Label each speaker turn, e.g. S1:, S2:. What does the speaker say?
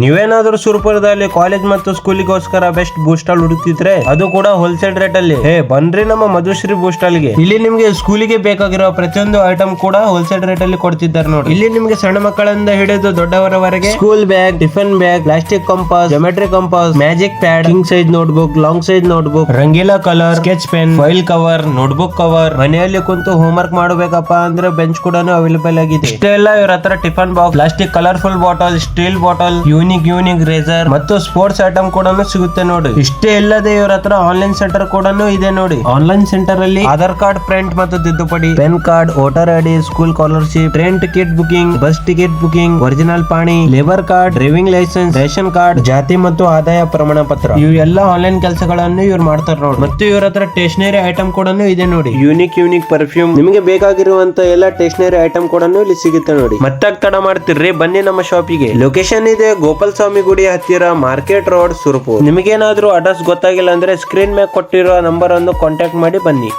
S1: ನೀವೇನಾದ್ರೂ ಸುರಪುರದಲ್ಲಿ ಕಾಲೇಜ್ ಮತ್ತು ಸ್ಕೂಲಿಗೋಸ್ಕರ ಬೆಸ್ಟ್ ಬೂಸ್ಟಲ್ ಹುಡುಕ್ತಿದ್ರೆ ಅದು ಕೂಡ ಹೋಲ್ಸೇಲ್ ರೇಟ್ ಅಲ್ಲಿ ಬನ್ರಿ ನಮ್ಮ ಮಧುಶ್ರೀ ಬೂಸ್ಟಲ್ ಗೆ. ಇಲ್ಲಿ ನಿಮ್ಗೆ ಸ್ಕೂಲಿಗೆ ಬೇಕಾಗಿರೋ ಪ್ರತಿಯೊಂದು ಐಟಮ್ ಕೂಡ ಹೋಲ್ಸೇಲ್ ರೇಟ್ ಅಲ್ಲಿ ಕೊಡ್ತಿದ್ದಾರೆ ನೋಡಿ. ಇಲ್ಲಿ ನಿಮ್ಗೆ ಸಣ್ಣ ಮಕ್ಕಳಿಂದ ಹಿಡಿದು ದೊಡ್ಡವರವರೆಗೆ school bag, tiffin bag, plastic compass, geometry compass, magic pad, king size notebook, long size notebook, ರಂಗೀಲಾ colour, sketch pen, file cover, notebook cover, ಮನೆಯಲ್ಲಿ ಕುಂತು ಹೋಮ್ ವರ್ಕ್ ಮಾಡಬೇಕಪ್ಪ ಅಂದ್ರೆ ಬೆಂಚ್ ಕೂಡ ಅವೈಲೇಬಲ್ ಆಗಿದೆ. ಇಷ್ಟೆಲ್ಲ ಇವ್ರ ಹತ್ರ tiffin box, plastic colourful bottle, steel bottle, unique racer ಮತ್ತು ಸ್ಪೋರ್ಟ್ಸ್ ಐಟಮ್ ಕೂಡ ಸಿಗುತ್ತೆ ನೋಡಿ. ಇಷ್ಟೇ ಇಲ್ಲದೆ ಇವ್ರ ಹತ್ರ ಆನ್ಲೈನ್ ಸೆಂಟರ್ ಕೂಡ ಇದೆ ನೋಡಿ. ಆನ್ಲೈನ್ ಸೆಂಟರ್ ಅಲ್ಲಿ ಆಧಾರ್ ಕಾರ್ಡ್ ಪ್ರಿಂಟ್ ಮತ್ತು ತಿದ್ದುಪಡಿ, PAN card, voter ID, school scholarship, train ticket booking, bus ticket booking, original ಪಾಣಿ, labour card, driving licence, ration card, ಜಾತಿ ಮತ್ತು ಆದಾಯ ಪ್ರಮಾಣ ಪತ್ರ, ಇವೆಲ್ಲ ಆನ್ಲೈನ್ ಕೆಲಸಗಳನ್ನು ಇವ್ರು ಮಾಡ್ತಾರೆ ನೋಡಿ. ಮತ್ತು ಇವ್ರ ಹತ್ರ ಸ್ಟೇಷನರಿ ಐಟಮ್ ಕೂಡ ಇದೆ ನೋಡಿ. ಯೂನಿಕ್ ಪರ್ಫ್ಯೂಮ್, ನಿಮಗೆ ಬೇಕಾಗಿರುವಂತ ಎಲ್ಲ ಸ್ಟೇಷನರಿ ಐಟಮ್ ಕೂಡ ಇಲ್ಲಿ ಸಿಗುತ್ತೆ ನೋಡಿ. ಮತ್ತೆ ತಡ ಮಾಡ್ತಿರ್ರಿ, ಬನ್ನಿ ನಮ್ಮ ಶಾಪಿಗೆ. ಲೊಕೇಶನ್ ಇದೆ ಗೋಪಾಲ ಸ್ವಾಮಿ ಗುಡಿ ಹತ್ತಿರ, ಮಾರ್ಕೆಟ್ ರೋಡ್, ಸುರಪುರ. ನಿಮಗೇನಾದ್ರೂ ಅಡ್ರೆಸ್ ಗೊತ್ತಾಗಿಲ್ಲ ಅಂದ್ರೆ ಸ್ಕ್ರೀನ್ ಮೇಲೆ ಕೊಟ್ಟಿರೋ ನಂಬರ್ ಅನ್ನು ಕಾಂಟ್ಯಾಕ್ಟ್ ಮಾಡಿ ಬನ್ನಿ.